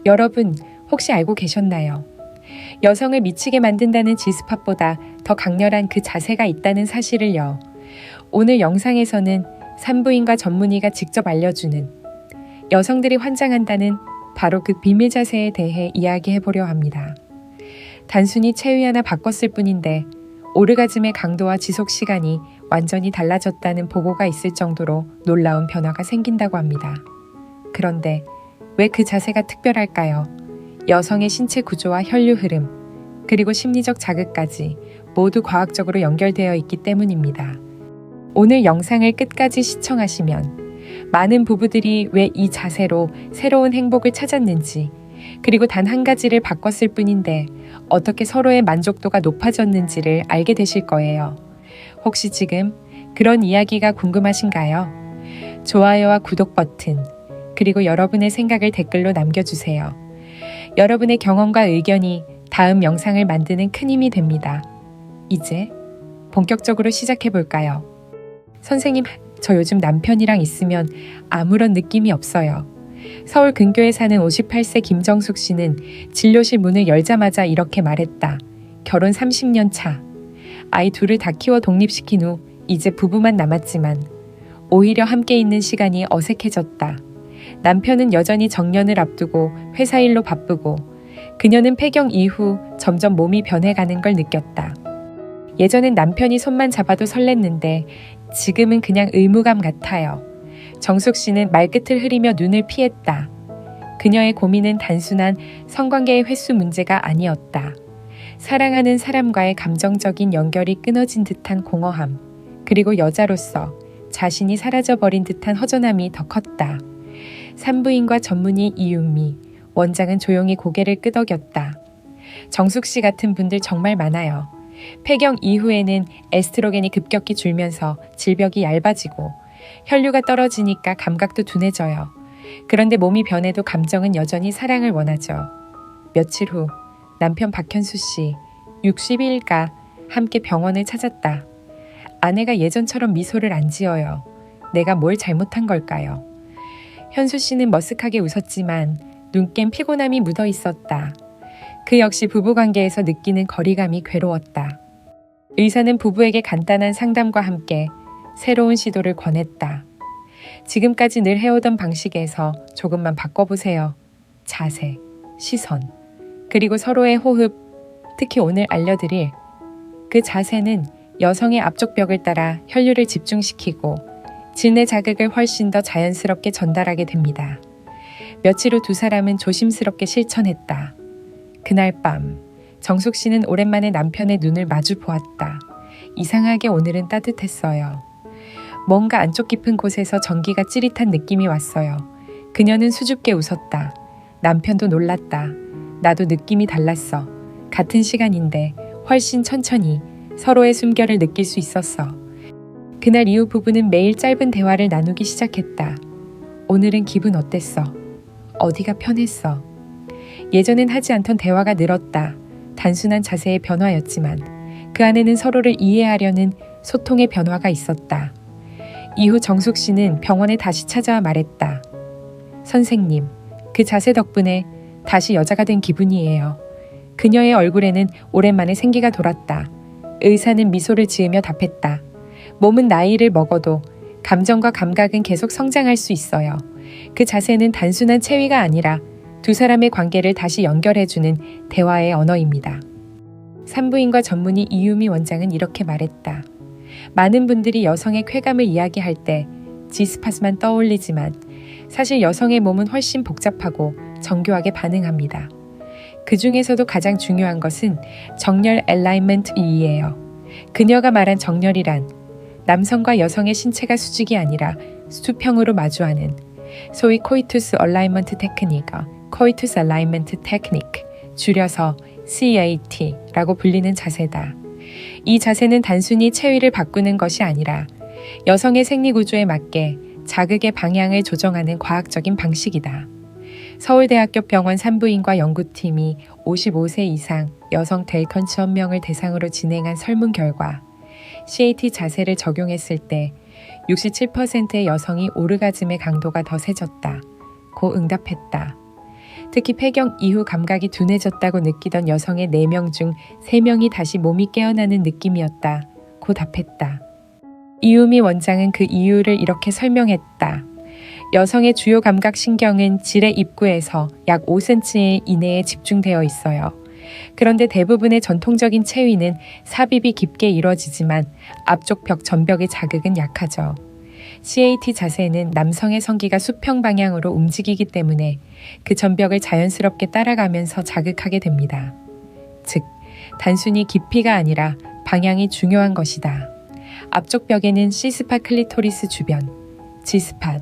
여러분, 혹시 알고 계셨나요? 여성을 미치게 만든다는 지스팟보다 더 강렬한 그 자세가 있다는 사실을요. 오늘 영상에서는 산부인과 전문의가 직접 알려주는 여성들이 환장한다는 바로 그 비밀 자세에 대해 이야기해보려 합니다. 단순히 체위 하나 바꿨을 뿐인데 오르가즘의 강도와 지속 시간이 완전히 달라졌다는 보고가 있을 정도로 놀라운 변화가 생긴다고 합니다. 그런데 왜 그 자세가 특별할까요? 여성의 신체 구조와 혈류 흐름, 그리고 심리적 자극까지 모두 과학적으로 연결되어 있기 때문입니다. 오늘 영상을 끝까지 시청하시면 많은 부부들이 왜 이 자세로 새로운 행복을 찾았는지, 그리고 단 한 가지를 바꿨을 뿐인데 어떻게 서로의 만족도가 높아졌는지를 알게 되실 거예요. 혹시 지금 그런 이야기가 궁금하신가요? 좋아요와 구독 버튼, 그리고 여러분의 생각을 댓글로 남겨주세요. 여러분의 경험과 의견이 다음 영상을 만드는 큰 힘이 됩니다. 이제 본격적으로 시작해볼까요? 선생님, 저 요즘 남편이랑 있으면 아무런 느낌이 없어요. 서울 근교에 사는 58세 김정숙 씨는 진료실 문을 열자마자 이렇게 말했다. 결혼 30년 차. 아이 둘을 다 키워 독립시킨 후 이제 부부만 남았지만 오히려 함께 있는 시간이 어색해졌다. 남편은 여전히 정년을 앞두고 회사 일로 바쁘고 그녀는 폐경 이후 점점 몸이 변해가는 걸 느꼈다. 예전엔 남편이 손만 잡아도 설렜는데 지금은 그냥 의무감 같아요. 정숙 씨는 말끝을 흐리며 눈을 피했다. 그녀의 고민은 단순한 성관계의 횟수 문제가 아니었다. 사랑하는 사람과의 감정적인 연결이 끊어진 듯한 공허함, 그리고 여자로서 자신이 사라져버린 듯한 허전함이 더 컸다. 산부인과 전문의 이윤미, 원장은 조용히 고개를 끄덕였다. 정숙 씨 같은 분들 정말 많아요. 폐경 이후에는 에스트로겐이 급격히 줄면서 질벽이 얇아지고 혈류가 떨어지니까 감각도 둔해져요. 그런데 몸이 변해도 감정은 여전히 사랑을 원하죠. 며칠 후 남편 박현수 씨 62일가 함께 병원을 찾았다. 아내가 예전처럼 미소를 안 지어요. 내가 뭘 잘못한 걸까요? 현수 씨는 머쓱하게 웃었지만 눈깸 피곤함이 묻어 있었다. 그 역시 부부관계에서 느끼는 거리감이 괴로웠다. 의사는 부부에게 간단한 상담과 함께 새로운 시도를 권했다. 지금까지 늘 해오던 방식에서 조금만 바꿔보세요. 자세, 시선, 그리고 서로의 호흡, 특히 오늘 알려드릴 그 자세는 여성의 앞쪽 벽을 따라 혈류를 집중시키고 질내 자극을 훨씬 더 자연스럽게 전달하게 됩니다. 며칠 후 두 사람은 조심스럽게 실천했다. 그날 밤, 정숙 씨는 오랜만에 남편의 눈을 마주 보았다. 이상하게 오늘은 따뜻했어요. 뭔가 안쪽 깊은 곳에서 전기가 찌릿한 느낌이 왔어요. 그녀는 수줍게 웃었다. 남편도 놀랐다. 나도 느낌이 달랐어. 같은 시간인데 훨씬 천천히 서로의 숨결을 느낄 수 있었어. 그날 이후 부부는 매일 짧은 대화를 나누기 시작했다. 오늘은 기분 어땠어? 어디가 편했어? 예전엔 하지 않던 대화가 늘었다. 단순한 자세의 변화였지만 그 안에는 서로를 이해하려는 소통의 변화가 있었다. 이후 정숙 씨는 병원에 다시 찾아와 말했다. 선생님, 그 자세 덕분에 다시 여자가 된 기분이에요. 그녀의 얼굴에는 오랜만에 생기가 돌았다. 의사는 미소를 지으며 답했다. 몸은 나이를 먹어도 감정과 감각은 계속 성장할 수 있어요. 그 자세는 단순한 체위가 아니라 두 사람의 관계를 다시 연결해주는 대화의 언어입니다. 산부인과 전문의 이유미 원장은 이렇게 말했다. 많은 분들이 여성의 쾌감을 이야기할 때 지스팟만 떠올리지만 사실 여성의 몸은 훨씬 복잡하고 정교하게 반응합니다. 그 중에서도 가장 중요한 것은 정렬 엘라인먼트이에요. 그녀가 말한 정렬이란 남성과 여성의 신체가 수직이 아니라 수평으로 마주하는 소위 코이투스 얼라이먼트 테크닉과 코이투스 얼라이먼트 테크닉, 줄여서 CAT라고 불리는 자세다. 이 자세는 단순히 체위를 바꾸는 것이 아니라 여성의 생리구조에 맞게 자극의 방향을 조정하는 과학적인 방식이다. 서울대학교 병원 산부인과 연구팀이 55세 이상 여성 델컨 1000명을 대상으로 진행한 설문 결과 CAT 자세를 적용했을 때 67%의 여성이 오르가즘의 강도가 더 세졌다. 고 응답했다. 특히 폐경 이후 감각이 둔해졌다고 느끼던 여성의 4명 중 3명이 다시 몸이 깨어나는 느낌이었다. 고 답했다. 이유미 원장은 그 이유를 이렇게 설명했다. 여성의 주요 감각 신경은 질의 입구에서 약 5cm 이내에 집중되어 있어요. 그런데 대부분의 전통적인 체위는 삽입이 깊게 이루어지지만 앞쪽 벽 전벽의 자극은 약하죠. CAT 자세는 남성의 성기가 수평 방향으로 움직이기 때문에 그 전벽을 자연스럽게 따라가면서 자극하게 됩니다. 즉, 단순히 깊이가 아니라 방향이 중요한 것이다. 앞쪽 벽에는 C스팟 클리토리스 주변, G스팟,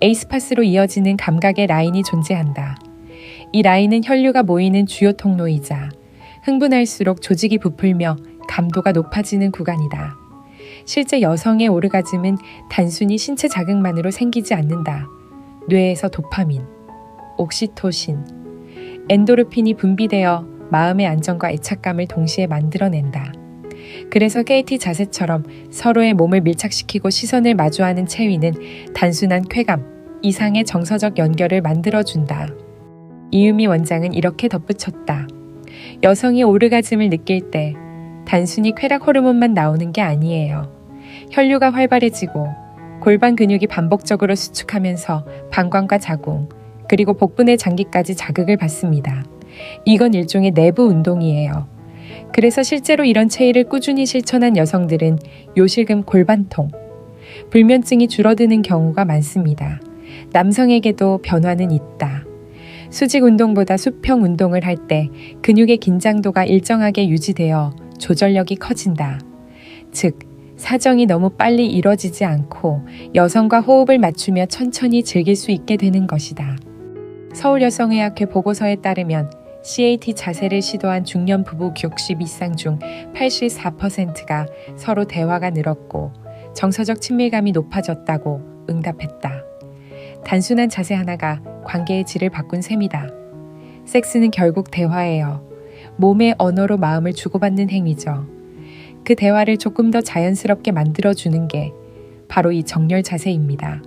A스팟으로 이어지는 감각의 라인이 존재한다. 이 라인은 혈류가 모이는 주요 통로이자 흥분할수록 조직이 부풀며 감도가 높아지는 구간이다. 실제 여성의 오르가즘은 단순히 신체 자극만으로 생기지 않는다. 뇌에서 도파민, 옥시토신, 엔도르핀이 분비되어 마음의 안정과 애착감을 동시에 만들어낸다. 그래서 KT 자세처럼 서로의 몸을 밀착시키고 시선을 마주하는 체위는 단순한 쾌감 이상의 정서적 연결을 만들어준다. 이유미 원장은 이렇게 덧붙였다. 여성이 오르가즘을 느낄 때 단순히 쾌락 호르몬만 나오는 게 아니에요. 혈류가 활발해지고 골반 근육이 반복적으로 수축하면서 방광과 자궁, 그리고 복부내 장기까지 자극을 받습니다. 이건 일종의 내부 운동이에요. 그래서 실제로 이런 체위를 꾸준히 실천한 여성들은 요실금 골반통, 불면증이 줄어드는 경우가 많습니다. 남성에게도 변화는 있다. 수직 운동보다 수평 운동을 할 때 근육의 긴장도가 일정하게 유지되어 조절력이 커진다. 즉, 사정이 너무 빨리 이뤄지지 않고 여성과 호흡을 맞추며 천천히 즐길 수 있게 되는 것이다. 서울여성의학회 보고서에 따르면 CAT 자세를 시도한 중년 부부 60 이상 중 84%가 서로 대화가 늘었고 정서적 친밀감이 높아졌다고 응답했다. 단순한 자세 하나가 관계의 질을 바꾼 셈이다. 섹스는 결국 대화예요. 몸의 언어로 마음을 주고받는 행위죠. 그 대화를 조금 더 자연스럽게 만들어주는 게 바로 이 정렬 자세입니다.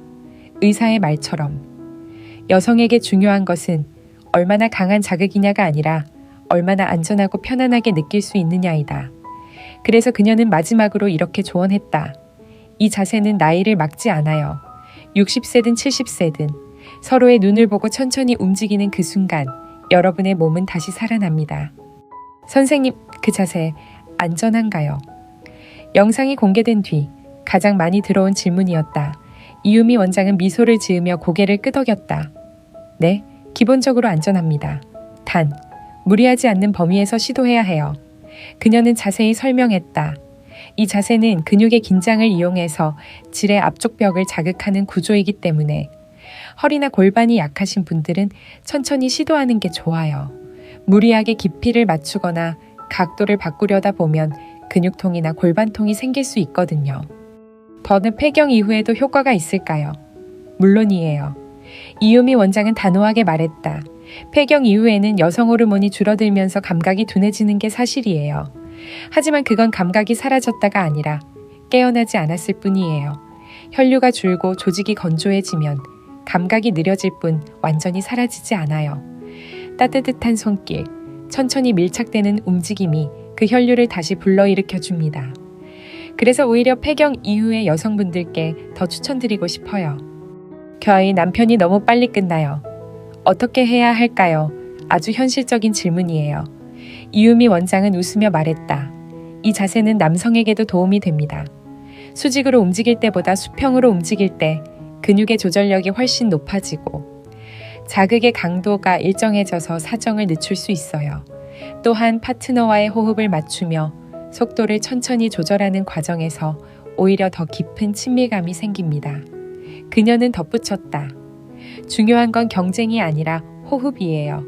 의사의 말처럼 여성에게 중요한 것은 얼마나 강한 자극이냐가 아니라 얼마나 안전하고 편안하게 느낄 수 있느냐이다. 그래서 그녀는 마지막으로 이렇게 조언했다. 이 자세는 나이를 막지 않아요. 60세든 70세든 서로의 눈을 보고 천천히 움직이는 그 순간 여러분의 몸은 다시 살아납니다. 선생님, 그 자세 안전한가요? 영상이 공개된 뒤 가장 많이 들어온 질문이었다. 이유미 원장은 미소를 지으며 고개를 끄덕였다. 네, 기본적으로 안전합니다. 단, 무리하지 않는 범위에서 시도해야 해요. 그녀는 자세히 설명했다. 이 자세는 근육의 긴장을 이용해서 질의 앞쪽 벽을 자극하는 구조이기 때문에 허리나 골반이 약하신 분들은 천천히 시도하는 게 좋아요. 무리하게 깊이를 맞추거나 각도를 바꾸려다 보면 근육통이나 골반통이 생길 수 있거든요. 더는 폐경 이후에도 효과가 있을까요? 물론이에요. 이유미 원장은 단호하게 말했다. 폐경 이후에는 여성 호르몬이 줄어들면서 감각이 둔해지는 게 사실이에요. 하지만 그건 감각이 사라졌다가 아니라 깨어나지 않았을 뿐이에요. 혈류가 줄고 조직이 건조해지면 감각이 느려질 뿐 완전히 사라지지 않아요. 따뜻한 손길, 천천히 밀착되는 움직임이 그 혈류를 다시 불러일으켜 줍니다. 그래서 오히려 폐경 이후의 여성분들께 더 추천드리고 싶어요. 저희 남편이 너무 빨리 끝나요. 어떻게 해야 할까요? 아주 현실적인 질문이에요. 이유미 원장은 웃으며 말했다. 이 자세는 남성에게도 도움이 됩니다. 수직으로 움직일 때보다 수평으로 움직일 때 근육의 조절력이 훨씬 높아지고 자극의 강도가 일정해져서 사정을 늦출 수 있어요. 또한 파트너와의 호흡을 맞추며 속도를 천천히 조절하는 과정에서 오히려 더 깊은 친밀감이 생깁니다. 그녀는 덧붙였다. 중요한 건 경쟁이 아니라 호흡이에요.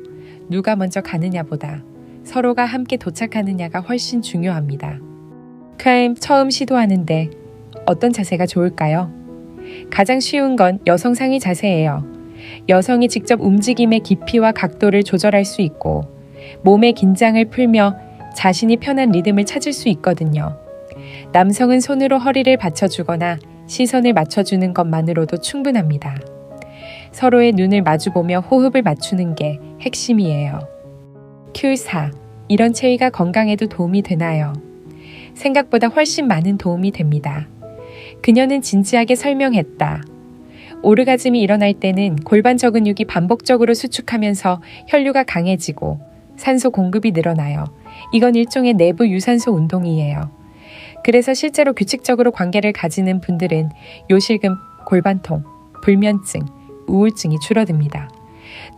누가 먼저 가느냐보다 서로가 함께 도착하느냐가 훨씬 중요합니다. 처음 시도하는데 어떤 자세가 좋을까요? 가장 쉬운 건 여성 상의 자세예요. 여성이 직접 움직임의 깊이와 각도를 조절할 수 있고 몸의 긴장을 풀며 자신이 편한 리듬을 찾을 수 있거든요. 남성은 손으로 허리를 받쳐주거나 시선을 맞춰주는 것만으로도 충분합니다. 서로의 눈을 마주보며 호흡을 맞추는 게 핵심이에요. Q4. 이런 체위가 건강에도 도움이 되나요? 생각보다 훨씬 많은 도움이 됩니다. 그녀는 진지하게 설명했다. 오르가즘이 일어날 때는 골반저 근육이 반복적으로 수축하면서 혈류가 강해지고 산소 공급이 늘어나요. 이건 일종의 내부 유산소 운동이에요. 그래서 실제로 규칙적으로 관계를 가지는 분들은 요실금, 골반통, 불면증, 우울증이 줄어듭니다.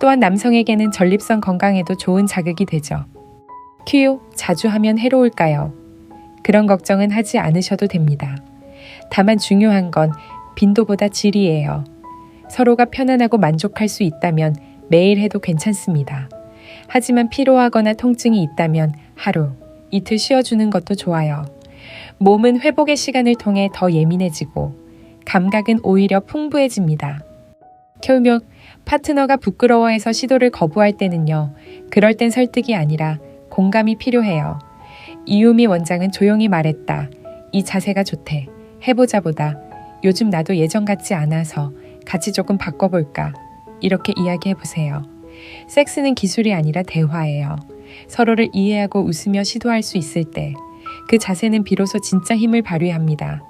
또한 남성에게는 전립선 건강에도 좋은 자극이 되죠. Q. 자주 하면 해로울까요? 그런 걱정은 하지 않으셔도 됩니다. 다만 중요한 건 빈도보다 질이에요. 서로가 편안하고 만족할 수 있다면 매일 해도 괜찮습니다. 하지만 피로하거나 통증이 있다면 하루, 이틀 쉬어주는 것도 좋아요. 몸은 회복의 시간을 통해 더 예민해지고 감각은 오히려 풍부해집니다. 결국 파트너가 부끄러워해서 시도를 거부할 때는요. 그럴 땐 설득이 아니라 공감이 필요해요. 이유미 원장은 조용히 말했다. 이 자세가 좋대. 해보자보다 요즘 나도 예전 같지 않아서 같이 조금 바꿔볼까. 이렇게 이야기해보세요. 섹스는 기술이 아니라 대화예요. 서로를 이해하고 웃으며 시도할 수 있을 때 그 자세는 비로소 진짜 힘을 발휘합니다.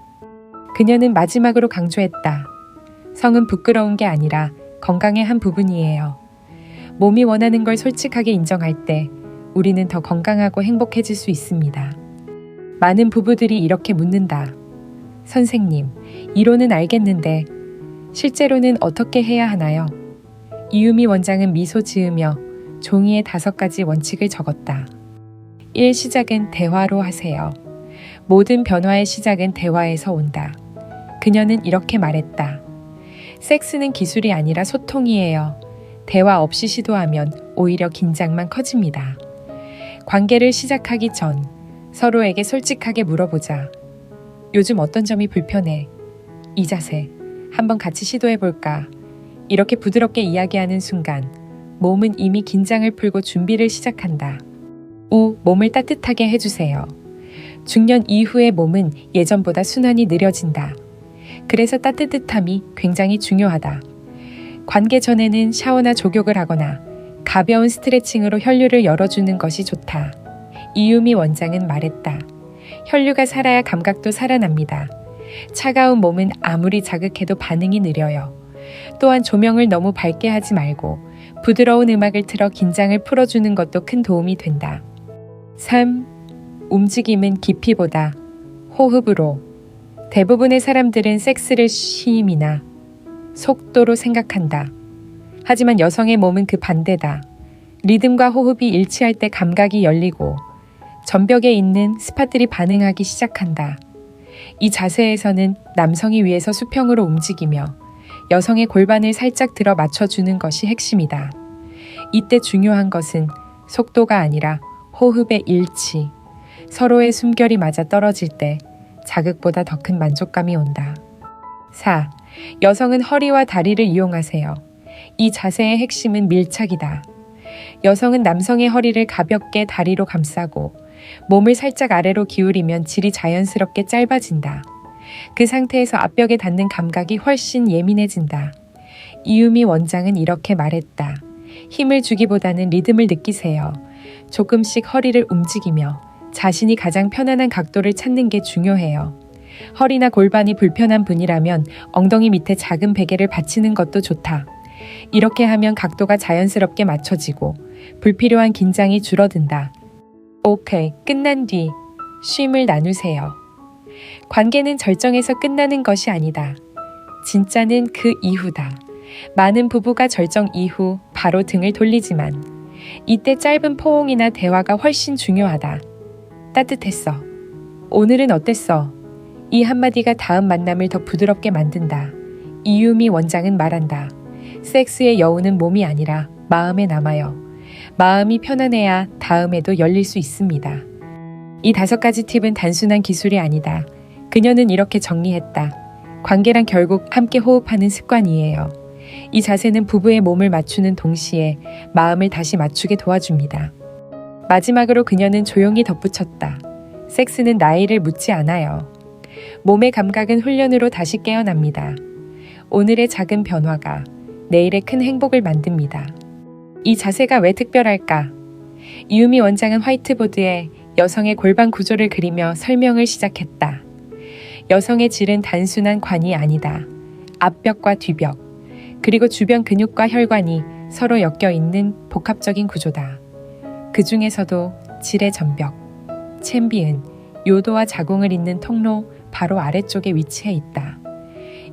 그녀는 마지막으로 강조했다. 성은 부끄러운 게 아니라 건강의 한 부분이에요. 몸이 원하는 걸 솔직하게 인정할 때 우리는 더 건강하고 행복해질 수 있습니다. 많은 부부들이 이렇게 묻는다. 선생님, 이론은 알겠는데 실제로는 어떻게 해야 하나요? 이유미 원장은 미소 지으며 종이에 5가지 원칙을 적었다. 1. 시작은 대화로 하세요. 모든 변화의 시작은 대화에서 온다. 그녀는 이렇게 말했다. 섹스는 기술이 아니라 소통이에요. 대화 없이 시도하면 오히려 긴장만 커집니다. 관계를 시작하기 전 서로에게 솔직하게 물어보자. 요즘 어떤 점이 불편해? 이 자세, 한번 같이 시도해볼까? 이렇게 부드럽게 이야기하는 순간 몸은 이미 긴장을 풀고 준비를 시작한다. 우. 몸을 따뜻하게 해주세요. 중년 이후의 몸은 예전보다 순환이 느려진다. 그래서 따뜻함이 굉장히 중요하다. 관계 전에는 샤워나 족욕을 하거나 가벼운 스트레칭으로 혈류를 열어주는 것이 좋다. 이유미 원장은 말했다. 혈류가 살아야 감각도 살아납니다. 차가운 몸은 아무리 자극해도 반응이 느려요. 또한 조명을 너무 밝게 하지 말고 부드러운 음악을 틀어 긴장을 풀어주는 것도 큰 도움이 된다. 3. 움직임은 깊이보다 호흡으로. 대부분의 사람들은 섹스를 쉼이나 속도로 생각한다. 하지만 여성의 몸은 그 반대다. 리듬과 호흡이 일치할 때 감각이 열리고 전벽에 있는 스팟들이 반응하기 시작한다. 이 자세에서는 남성이 위에서 수평으로 움직이며 여성의 골반을 살짝 들어 맞춰주는 것이 핵심이다. 이때 중요한 것은 속도가 아니라 호흡의 일치. 서로의 숨결이 맞아 떨어질 때 자극보다 더 큰 만족감이 온다. 4. 여성은 허리와 다리를 이용하세요. 이 자세의 핵심은 밀착이다. 여성은 남성의 허리를 가볍게 다리로 감싸고 몸을 살짝 아래로 기울이면 질이 자연스럽게 짧아진다. 그 상태에서 앞벽에 닿는 감각이 훨씬 예민해진다. 이유미 원장은 이렇게 말했다. 힘을 주기보다는 리듬을 느끼세요. 조금씩 허리를 움직이며 자신이 가장 편안한 각도를 찾는 게 중요해요. 허리나 골반이 불편한 분이라면 엉덩이 밑에 작은 베개를 받치는 것도 좋다. 이렇게 하면 각도가 자연스럽게 맞춰지고 불필요한 긴장이 줄어든다. 오케이, 끝난 뒤 쉼을 나누세요. 관계는 절정에서 끝나는 것이 아니다. 진짜는 그 이후다. 많은 부부가 절정 이후 바로 등을 돌리지만 이때 짧은 포옹이나 대화가 훨씬 중요하다. 따뜻했어. 오늘은 어땠어? 이 한마디가 다음 만남을 더 부드럽게 만든다. 이유미 원장은 말한다. 섹스의 여운은 몸이 아니라 마음에 남아요. 마음이 편안해야 다음에도 열릴 수 있습니다. 이 5가지 팁은 단순한 기술이 아니다. 그녀는 이렇게 정리했다. 관계란 결국 함께 호흡하는 습관이에요. 이 자세는 부부의 몸을 맞추는 동시에 마음을 다시 맞추게 도와줍니다. 마지막으로 그녀는 조용히 덧붙였다. 섹스는 나이를 묻지 않아요. 몸의 감각은 훈련으로 다시 깨어납니다. 오늘의 작은 변화가 내일의 큰 행복을 만듭니다. 이 자세가 왜 특별할까? 이유미 원장은 화이트보드에 여성의 골반 구조를 그리며 설명을 시작했다. 여성의 질은 단순한 관이 아니다. 앞벽과 뒤벽, 그리고 주변 근육과 혈관이 서로 엮여 있는 복합적인 구조다. 그 중에서도 질의 전벽, 챔비은, 요도와 자궁을 잇는 통로 바로 아래쪽에 위치해 있다.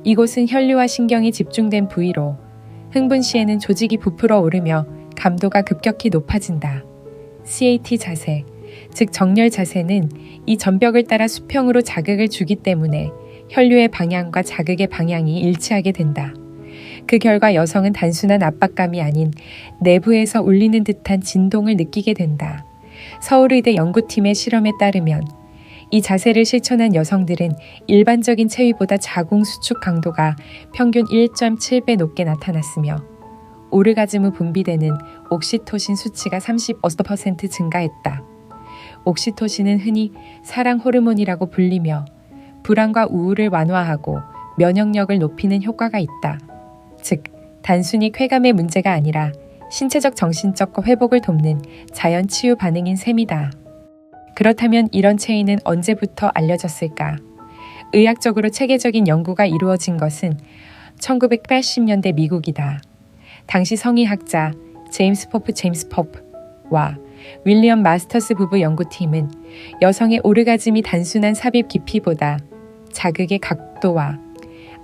이곳은 혈류와 신경이 집중된 부위로 흥분 시에는 조직이 부풀어 오르며 감도가 급격히 높아진다. CAT 자세, 즉 정렬 자세는 이 전벽을 따라 수평으로 자극을 주기 때문에 혈류의 방향과 자극의 방향이 일치하게 된다. 그 결과 여성은 단순한 압박감이 아닌 내부에서 울리는 듯한 진동을 느끼게 된다. 서울의대 연구팀의 실험에 따르면 이 자세를 실천한 여성들은 일반적인 체위보다 자궁 수축 강도가 평균 1.7배 높게 나타났으며 오르가즘 후 분비되는 옥시토신 수치가 35% 증가했다. 옥시토신은 흔히 사랑 호르몬이라고 불리며 불안과 우울을 완화하고 면역력을 높이는 효과가 있다. 즉, 단순히 쾌감의 문제가 아니라 신체적 정신적 회복을 돕는 자연 치유 반응인 셈이다. 그렇다면 이런 체위는 언제부터 알려졌을까? 의학적으로 체계적인 연구가 이루어진 것은 1980년대 미국이다. 당시 성의학자 제임스 포프와 윌리엄 마스터스 부부 연구팀은 여성의 오르가즘이 단순한 삽입 깊이보다 자극의 각도와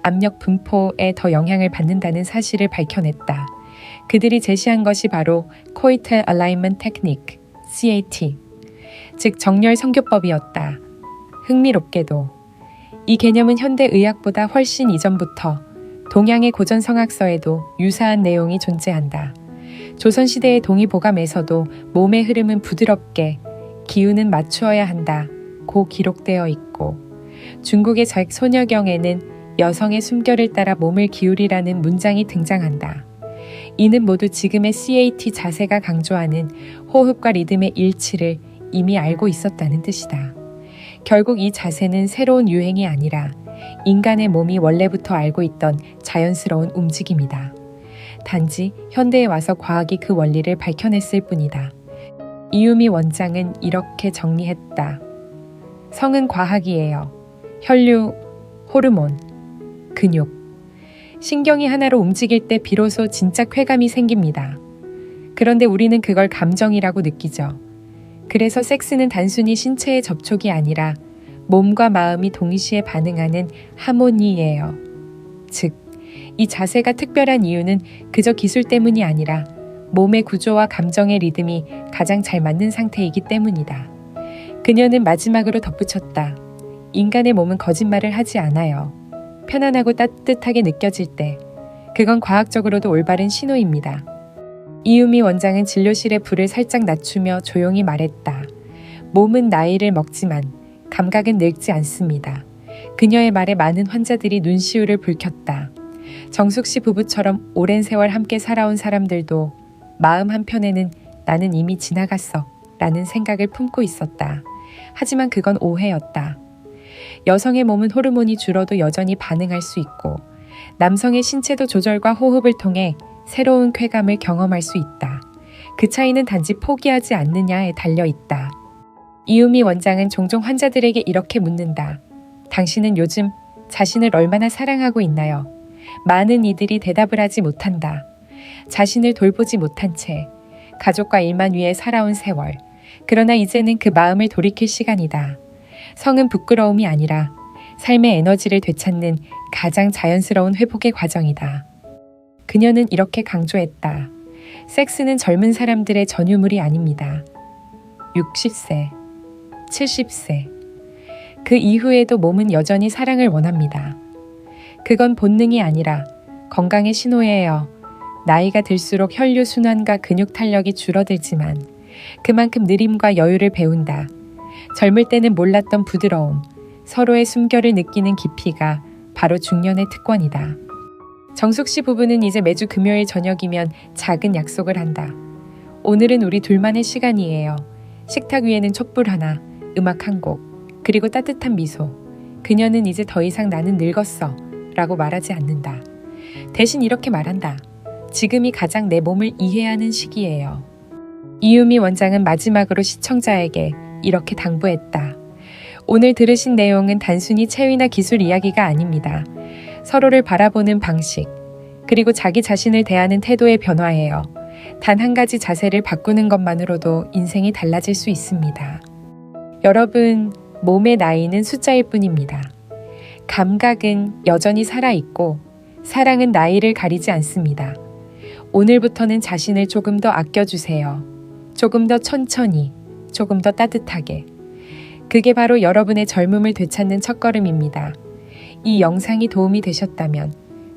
압력 분포에 더 영향을 받는다는 사실을 밝혀냈다. 그들이 제시한 것이 바로 Coital Alignment Technique, CAT, 즉 정렬 성교법이었다. 흥미롭게도 이 개념은 현대 의학보다 훨씬 이전부터 동양의 고전 성학서에도 유사한 내용이 존재한다. 조선시대의 동의보감에서도 몸의 흐름은 부드럽게, 기운은 맞추어야 한다고 기록되어 있고, 중국의 소녀경에는 여성의 숨결을 따라 몸을 기울이라는 문장이 등장한다. 이는 모두 지금의 CAT 자세가 강조하는 호흡과 리듬의 일치를 이미 알고 있었다는 뜻이다. 결국 이 자세는 새로운 유행이 아니라 인간의 몸이 원래부터 알고 있던 자연스러운 움직임이다. 단지 현대에 와서 과학이 그 원리를 밝혀냈을 뿐이다. 이유미 원장은 이렇게 정리했다. 성은 과학이에요. 혈류, 호르몬, 근육, 신경이 하나로 움직일 때 비로소 진짜 쾌감이 생깁니다. 그런데 우리는 그걸 감정이라고 느끼죠. 그래서 섹스는 단순히 신체의 접촉이 아니라 몸과 마음이 동시에 반응하는 하모니예요. 즉, 이 자세가 특별한 이유는 그저 기술 때문이 아니라 몸의 구조와 감정의 리듬이 가장 잘 맞는 상태이기 때문이다. 그녀는 마지막으로 덧붙였다. 인간의 몸은 거짓말을 하지 않아요. 편안하고 따뜻하게 느껴질 때, 그건 과학적으로도 올바른 신호입니다. 이유미 원장은 진료실의 불을 살짝 낮추며 조용히 말했다. 몸은 나이를 먹지만 감각은 늙지 않습니다. 그녀의 말에 많은 환자들이 눈시울을 붉혔다. 정숙 씨 부부처럼 오랜 세월 함께 살아온 사람들도 마음 한편에는 나는 이미 지나갔어 라는 생각을 품고 있었다. 하지만 그건 오해였다. 여성의 몸은 호르몬이 줄어도 여전히 반응할 수 있고 남성의 신체도 조절과 호흡을 통해 새로운 쾌감을 경험할 수 있다. 그 차이는 단지 포기하지 않느냐에 달려 있다. 이유미 원장은 종종 환자들에게 이렇게 묻는다. 당신은 요즘 자신을 얼마나 사랑하고 있나요? 많은 이들이 대답을 하지 못한다. 자신을 돌보지 못한 채 가족과 일만 위해 살아온 세월. 그러나 이제는 그 마음을 돌이킬 시간이다. 성은 부끄러움이 아니라 삶의 에너지를 되찾는 가장 자연스러운 회복의 과정이다. 그녀는 이렇게 강조했다. 섹스는 젊은 사람들의 전유물이 아닙니다. 60세, 70세. 그 이후에도 몸은 여전히 사랑을 원합니다. 그건 본능이 아니라 건강의 신호예요. 나이가 들수록 혈류 순환과 근육 탄력이 줄어들지만 그만큼 느림과 여유를 배운다. 젊을 때는 몰랐던 부드러움, 서로의 숨결을 느끼는 깊이가 바로 중년의 특권이다. 정숙 씨 부부는 이제 매주 금요일 저녁이면 작은 약속을 한다. 오늘은 우리 둘만의 시간이에요. 식탁 위에는 촛불 하나, 음악 한 곡, 그리고 따뜻한 미소. 그녀는 이제 더 이상 나는 늙었어 라고 말하지 않는다. 대신 이렇게 말한다. 지금이 가장 내 몸을 이해하는 시기예요. 이유미 원장은 마지막으로 시청자에게 이렇게 당부했다. 오늘 들으신 내용은 단순히 체위나 기술 이야기가 아닙니다. 서로를 바라보는 방식, 그리고 자기 자신을 대하는 태도의 변화예요. 단 한 가지 자세를 바꾸는 것만으로도 인생이 달라질 수 있습니다. 여러분, 몸의 나이는 숫자일 뿐입니다. 감각은 여전히 살아있고 사랑은 나이를 가리지 않습니다. 오늘부터는 자신을 조금 더 아껴주세요. 조금 더 천천히, 조금 더 따뜻하게. 그게 바로 여러분의 젊음을 되찾는 첫걸음입니다. 이 영상이 도움이 되셨다면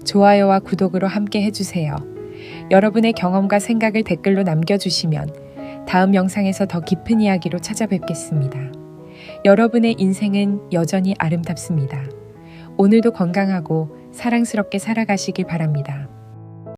좋아요와 구독으로 함께 해주세요. 여러분의 경험과 생각을 댓글로 남겨주시면 다음 영상에서 더 깊은 이야기로 찾아뵙겠습니다. 여러분의 인생은 여전히 아름답습니다. 오늘도 건강하고 사랑스럽게 살아가시길 바랍니다.